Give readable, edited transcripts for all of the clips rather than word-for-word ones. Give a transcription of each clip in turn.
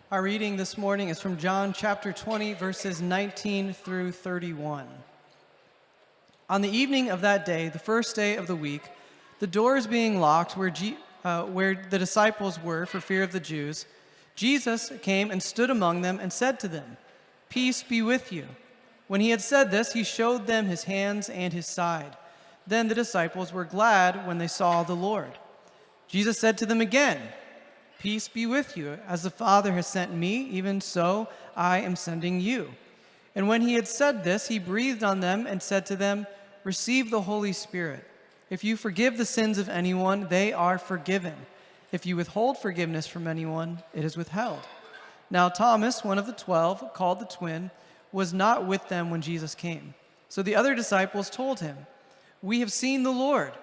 Our reading this morning is from John chapter 20, verses 19 through 31. On the evening of that day, the first day of the week, the doors being locked where the disciples were for fear of the Jews, Jesus came and stood among them and said to them, "Peace be with you." When he had said this, he showed them his hands and his side. Then the disciples were glad when they saw the Lord. Jesus said to them again, "Peace be with you. As the Father has sent me, even so I am sending you." And when he had said this, he breathed on them and said to them, "Receive the Holy Spirit. If you forgive the sins of anyone, they are forgiven. If you withhold forgiveness from anyone, it is withheld." Now Thomas, one of the 12, called the twin, was not with them when Jesus came. So the other disciples told him, "We have seen the Lord."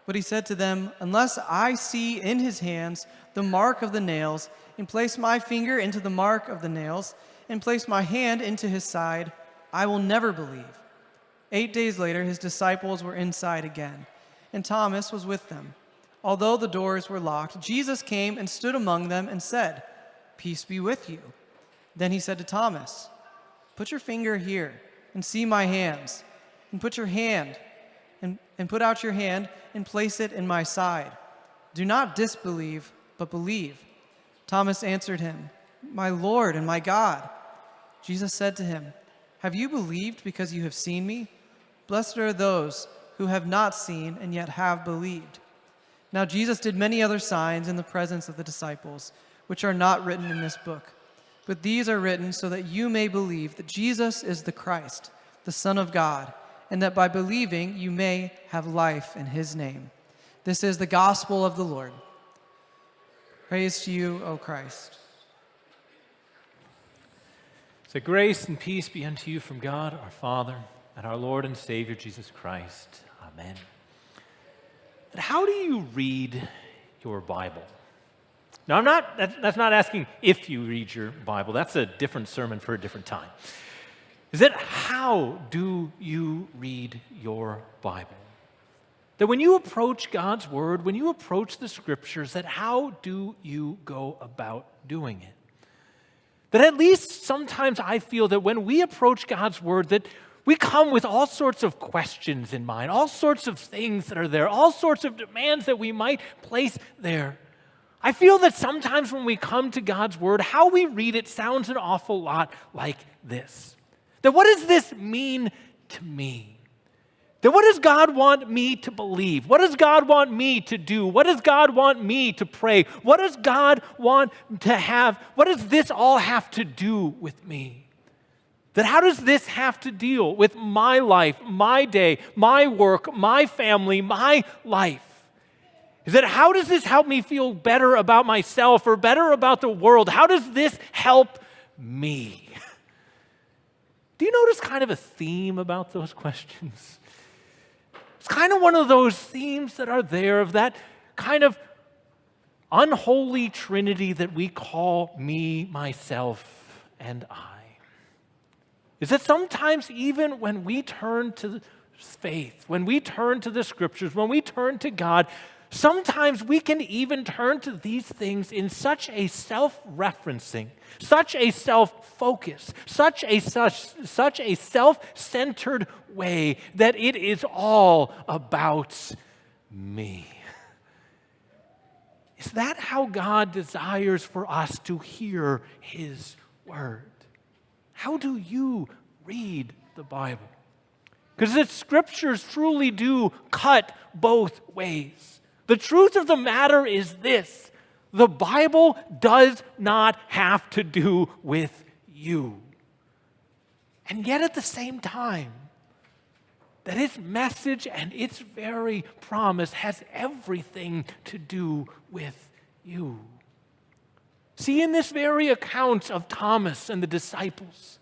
But he said to them, "Unless I see in his hands the mark of the nails, and place my finger into the mark of the nails, and place my hand into his side, I will never believe." 8 days later, his disciples were inside again, and Thomas was with them. Although the doors were locked, Jesus came and stood among them and said, "Peace be with you." Then he said to Thomas, "Put your finger here and see my hands, and put out your hand and place it in my side. Do not disbelieve, but believe." Thomas answered him, "My Lord and my God." Jesus said to him, "Have you believed because you have seen me? Blessed are those who have not seen and yet have believed." Now Jesus did many other signs in the presence of the disciples, which are not written in this book. But these are written so that you may believe that Jesus is the Christ, the Son of God, and that by believing you may have life in his name. This is the gospel of the Lord. Praise to you, O Christ. So grace and peace be unto you from God our Father and our Lord and Savior Jesus Christ. Amen. But how do you read your Bible? Now, that's not asking if you read your Bible. That's a different sermon for a different time. Is it how do you read your Bible? That when you approach God's Word, when you approach the Scriptures, that how do you go about doing it? That at least sometimes I feel that when we approach God's Word, that we come with all sorts of questions in mind, all sorts of things that are there, all sorts of demands that we might place there. I feel that sometimes when we come to God's Word, how we read it sounds an awful lot like this. That what does this mean to me? That what does God want me to believe? What does God want me to do? What does God want me to pray? What does God want to have? What does this all have to do with me? That how does this have to deal with my life, my day, my work, my family, my life? Is that how does this help me feel better about myself or better about the world? How does this help me? Do you notice kind of a theme about those questions? It's kind of one of those themes that are there of that kind of unholy trinity that we call me, myself, and I. Is that sometimes even when we turn to faith, when we turn to the Scriptures, when we turn to God, sometimes we can even turn to these things in such a self-referencing, such a self-focus, such a self-centered way that it is all about me. Is that how God desires for us to hear His Word? How do you read the Bible? Because the Scriptures truly do cut both ways. The truth of the matter is this: the Bible does not have to do with you. And yet at the same time, that its message and its very promise has everything to do with you. See, in this very account of Thomas and the disciples,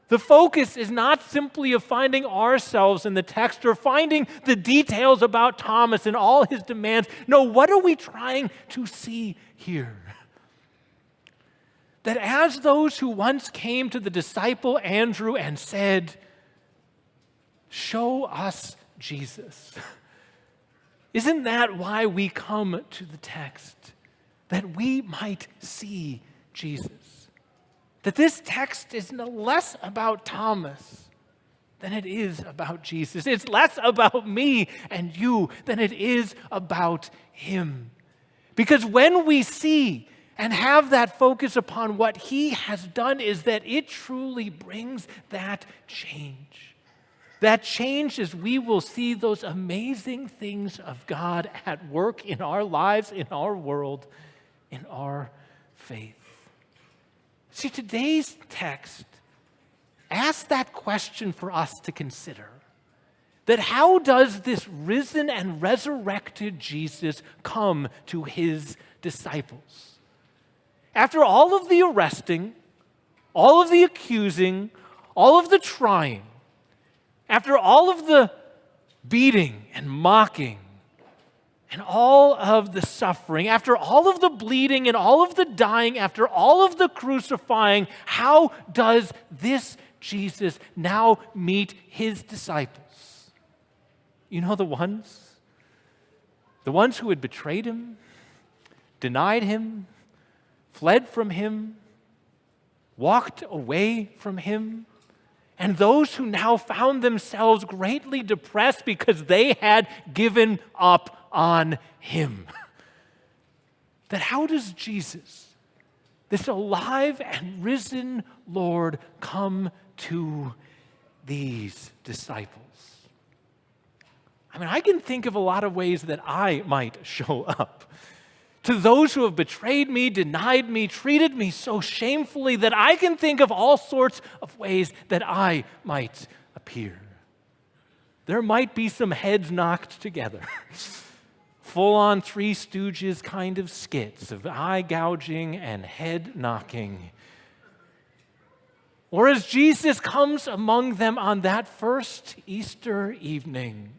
the focus is not simply of finding ourselves in the text or finding the details about Thomas and all his demands. No, what are we trying to see here? That as those who once came to the disciple Andrew and said, "Show us Jesus," isn't that why we come to the text? That we might see Jesus. That this text is no less about Thomas than it is about Jesus. It's less about me and you than it is about him. Because when we see and have that focus upon what he has done, is that it truly brings that change. That change is we will see those amazing things of God at work in our lives, in our world, in our faith. See, today's text asks that question for us to consider. That how does this risen and resurrected Jesus come to his disciples? After all of the arresting, all of the accusing, all of the trying, after all of the beating and mocking, and all of the suffering, after all of the bleeding and all of the dying, after all of the crucifying, how does this Jesus now meet his disciples? You know, the ones who had betrayed him, denied him, fled from him, walked away from him, and those who now found themselves greatly depressed because they had given up on him. That how does Jesus, this alive and risen Lord, come to these disciples? I mean, I can think of a lot of ways that I might show up to those who have betrayed me, denied me, treated me so shamefully, that I can think of all sorts of ways that I might appear. There might be some heads knocked together, full-on Three Stooges kind of skits of eye gouging and head knocking. Or as Jesus comes among them on that first Easter evening,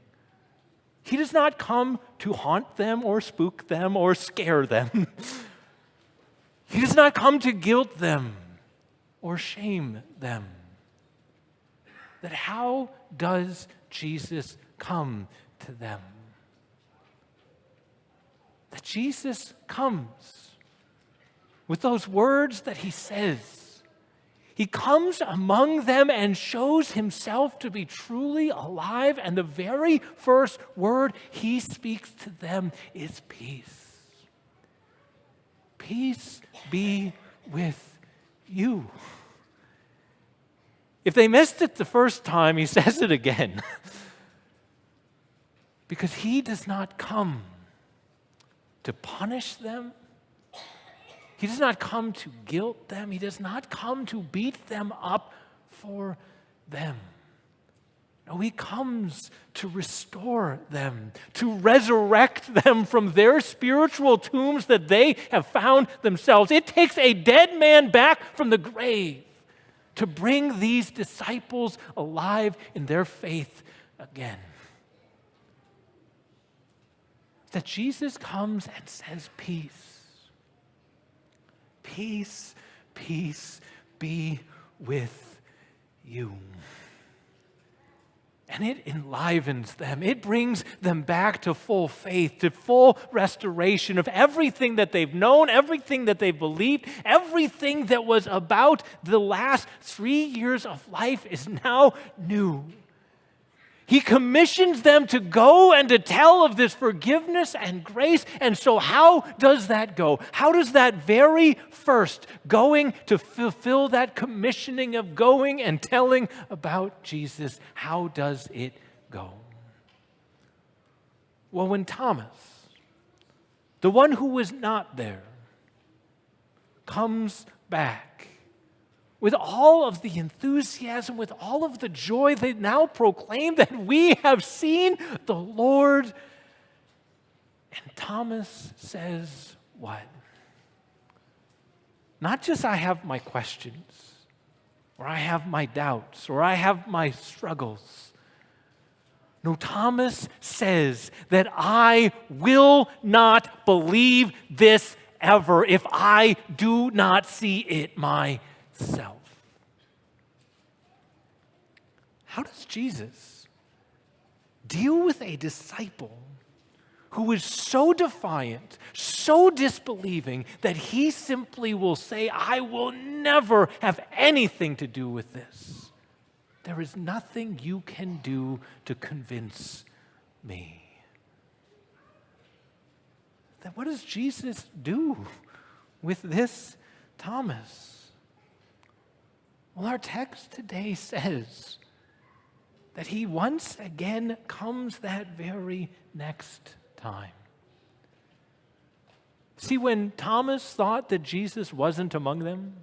he does not come to haunt them or spook them or scare them. He does not come to guilt them or shame them. That how does Jesus come to them? That Jesus comes with those words that he says. He comes among them and shows himself to be truly alive, and the very first word he speaks to them is peace. Peace be with you. If they missed it the first time, he says it again. Because he does not come to punish them. He does not come to guilt them. He does not come to beat them up for them. No, he comes to restore them, to resurrect them from their spiritual tombs that they have found themselves. It takes a dead man back from the grave to bring these disciples alive in their faith again. That Jesus comes and says, peace. Peace, peace be with you. And it enlivens them. It brings them back to full faith, to full restoration of everything that they've known, everything that they've believed, everything that was about the last 3 years of life is now new. He commissions them to go and to tell of this forgiveness and grace. And so how does that go? How does that very first going to fulfill that commissioning of going and telling about Jesus, how does it go? Well, when Thomas, the one who was not there, comes back, with all of the enthusiasm, with all of the joy, they now proclaim that we have seen the Lord. And Thomas says what? Not just I have my questions, or I have my doubts, or I have my struggles. No, Thomas says that I will not believe this ever if I do not see it myself. How does Jesus deal with a disciple who is so defiant, so disbelieving, that he simply will say, I will never have anything to do with this. There is nothing you can do to convince me. Then what does Jesus do with this Thomas? Well, our text today says that he once again comes that very next time. See, when Thomas thought that Jesus wasn't among them,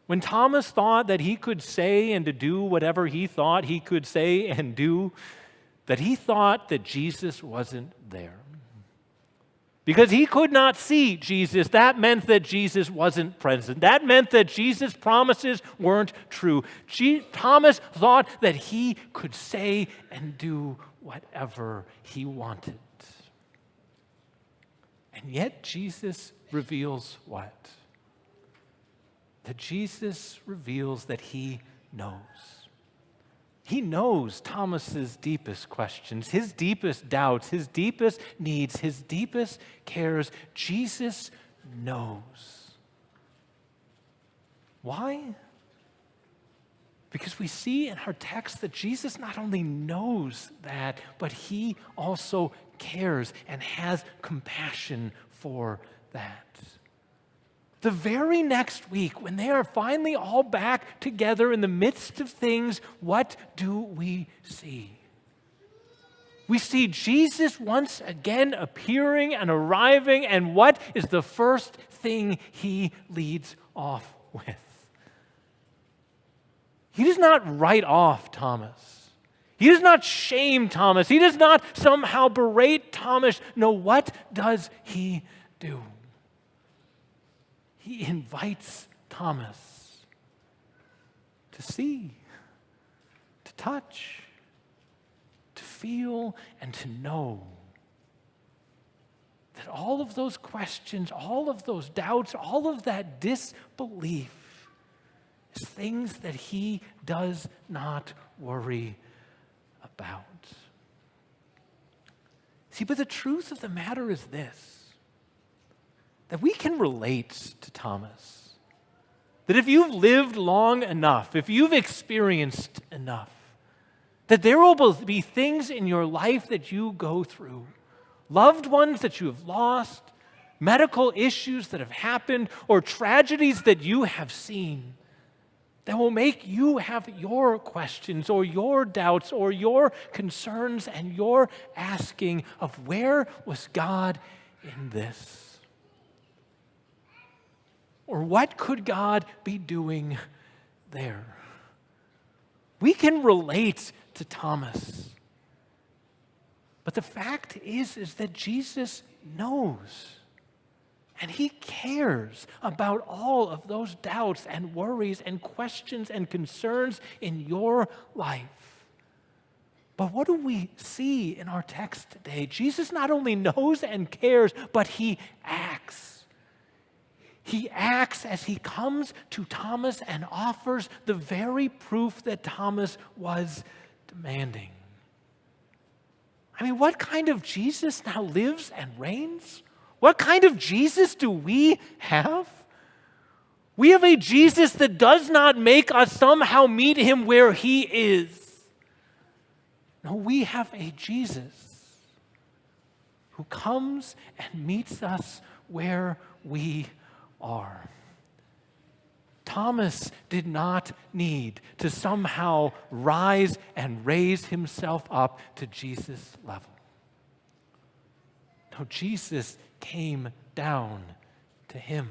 when Thomas thought that he could say and to do whatever he thought he could say and do, that he thought that Jesus wasn't there. Because he could not see Jesus, that meant that Jesus wasn't present. That meant that Jesus' promises weren't true. Thomas thought that he could say and do whatever he wanted. And yet Jesus reveals what? That Jesus reveals that he knows. He knows Thomas's deepest questions, his deepest doubts, his deepest needs, his deepest cares. Jesus knows. Why? Because we see in our text that Jesus not only knows that, but he also cares and has compassion for that. The very next week, when they are finally all back together in the midst of things, what do we see? We see Jesus once again appearing and arriving, and what is the first thing he leads off with? He does not write off Thomas. He does not shame Thomas. He does not somehow berate Thomas. No, what does he do? He invites Thomas to see, to touch, to feel, and to know that all of those questions, all of those doubts, all of that disbelief is things that he does not worry about. See, but the truth of the matter is this, that we can relate to Thomas. That if you've lived long enough, if you've experienced enough, that there will be things in your life that you go through, loved ones that you have lost, medical issues that have happened, or tragedies that you have seen, that will make you have your questions or your doubts or your concerns and your asking of where was God in this? Or what could God be doing there? We can relate to Thomas. But the fact is that Jesus knows. And he cares about all of those doubts and worries and questions and concerns in your life. But what do we see in our text today? Jesus not only knows and cares, but he acts. He acts as he comes to Thomas and offers the very proof that Thomas was demanding. I mean, what kind of Jesus now lives and reigns? What kind of Jesus do we have? We have a Jesus that does not make us somehow meet him where he is. No, we have a Jesus who comes and meets us where we are. Thomas did not need to somehow rise and raise himself up to Jesus' level. No, Jesus came down to him.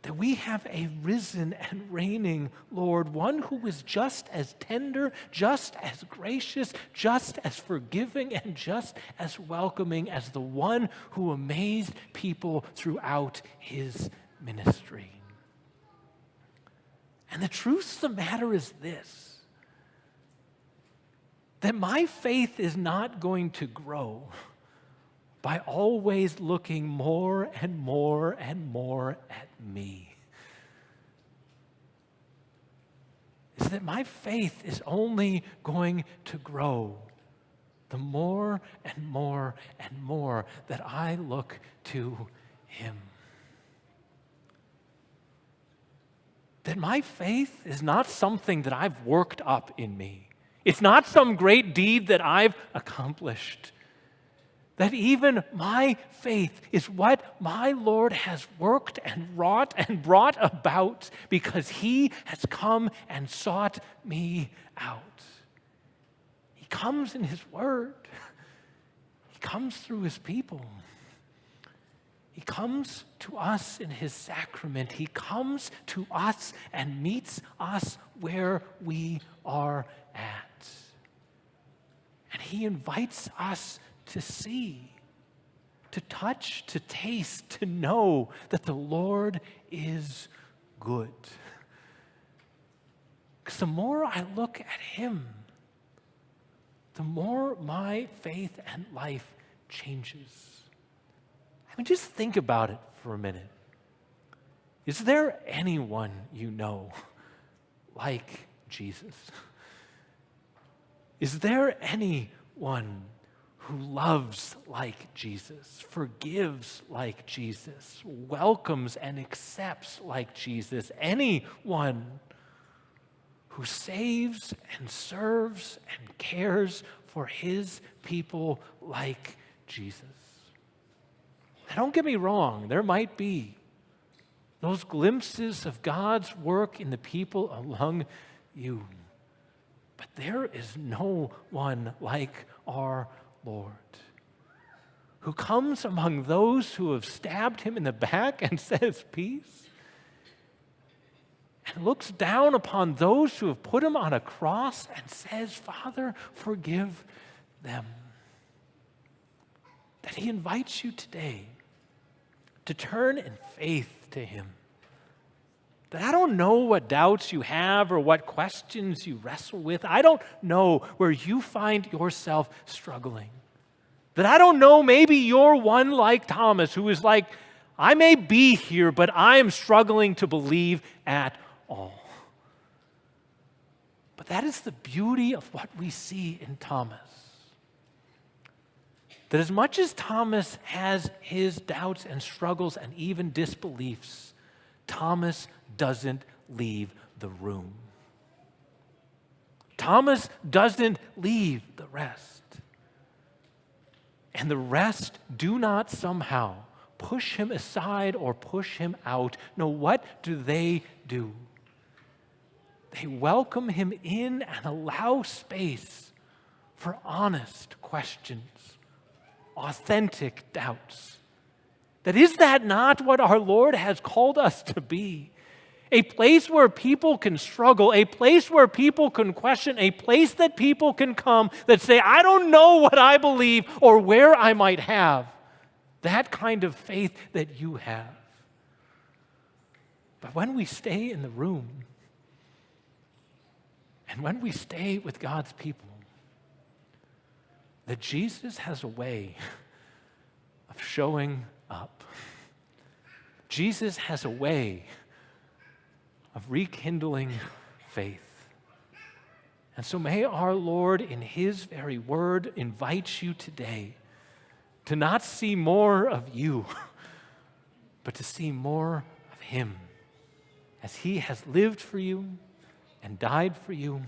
That we have a risen and reigning Lord, one who is just as tender, just as gracious, just as forgiving, and just as welcoming as the one who amazed people throughout his ministry. And the truth of the matter is this, that my faith is not going to grow by always looking more and more and more at me. Is that my faith is only going to grow the more and more and more that I look to him. That my faith is not something that I've worked up in me. It's not some great deed that I've accomplished. That even my faith is what my Lord has worked and wrought and brought about because he has come and sought me out. He comes in his word. He comes through his people. He comes to us in his sacrament. He comes to us and meets us where we are at. And he invites us to see, to touch, to taste, to know that the Lord is good. Because the more I look at him, the more my faith and life changes. I mean, just think about it for a minute. Is there anyone you know like Jesus? Is there anyone who loves like Jesus, forgives like Jesus, welcomes and accepts like Jesus? Anyone who saves and serves and cares for his people like Jesus? Now, don't get me wrong, there might be those glimpses of God's work in the people among you. But there is no one like our Lord, who comes among those who have stabbed him in the back and says, peace, and looks down upon those who have put him on a cross and says, Father, forgive them. That he invites you today to turn in faith to him. That I don't know what doubts you have or what questions you wrestle with. I don't know where you find yourself struggling. That I don't know, maybe you're one like Thomas who is like, I may be here, but I am struggling to believe at all. But that is the beauty of what we see in Thomas. That as much as Thomas has his doubts and struggles and even disbeliefs, Thomas doesn't leave the room. Thomas doesn't leave the rest. And the rest do not somehow push him aside or push him out. No, what do? They welcome him in and allow space for honest questions, authentic doubts. That is that not what our Lord has called us to be? A place where people can struggle, a place where people can question, a place that people can come that say, I don't know what I believe or where I might have that kind of faith that you have. But when we stay in the room and when we stay with God's people, that Jesus has a way of showing up. Jesus has a way of rekindling faith. And so may our Lord in his very word invite you today to not see more of you, but to see more of him as he has lived for you and died for you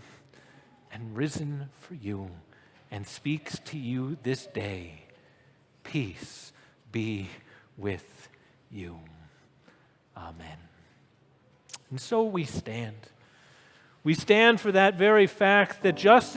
and risen for you and speaks to you this day. Peace be with you. Amen. And so we stand. We stand for that very fact that just